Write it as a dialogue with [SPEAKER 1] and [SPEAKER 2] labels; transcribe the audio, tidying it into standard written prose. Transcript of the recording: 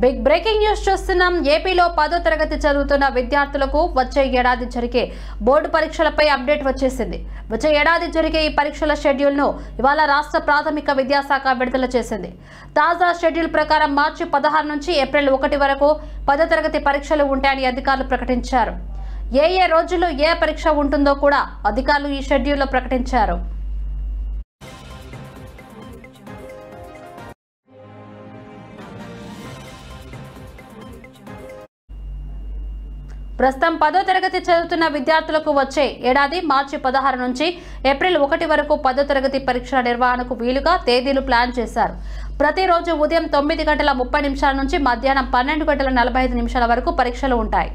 [SPEAKER 1] Big breaking news చూస్తున్నాం. ఏపీలో 10వ తరగతి చదువుతున్న విద్యార్థులకు వచ్చే ఏడాది జరిగే బోర్డు పరీక్షలపై అప్డేట్ వచ్చేసింది. వచ్చే ఏడాది జరిగే ఈ పరీక్షల షెడ్యూల్ను ఇవాళ రాష్ట్ర ప్రాథమిక విద్యాశాఖ విడుదల చేసింది. తాజా షెడ్యూల్ ప్రకారం మార్చి 16 నుంచి ఏప్రిల్ 1 వరకు 10వ తరగతి పరీక్షలు ఉంటాయని అధికారులు ప్రకటించారు. ఏ రోజుల్లో ఏ పరీక్ష ఉంటుందో కూడా అధికారులు ఈ షెడ్యూల్లో ప్రకటించారు. ప్రస్తుతం 10వ తరగతి చదువుతున్న విద్యార్థులకు వచ్చే ఏడాది మార్చి 16 నుంచి ఏప్రిల్ 1 వరకు 10వ తరగతి పరీక్షల నిర్వహణకు వీలుగా తేదీలు ప్లాన్ చేశారు. ప్రతిరోజు ఉదయం 9 గంటల 30 నిమిషాల నుంచి మధ్యాహ్నం 12 గంటల 45 నిమిషాల వరకు పరీక్షలు ఉంటాయి.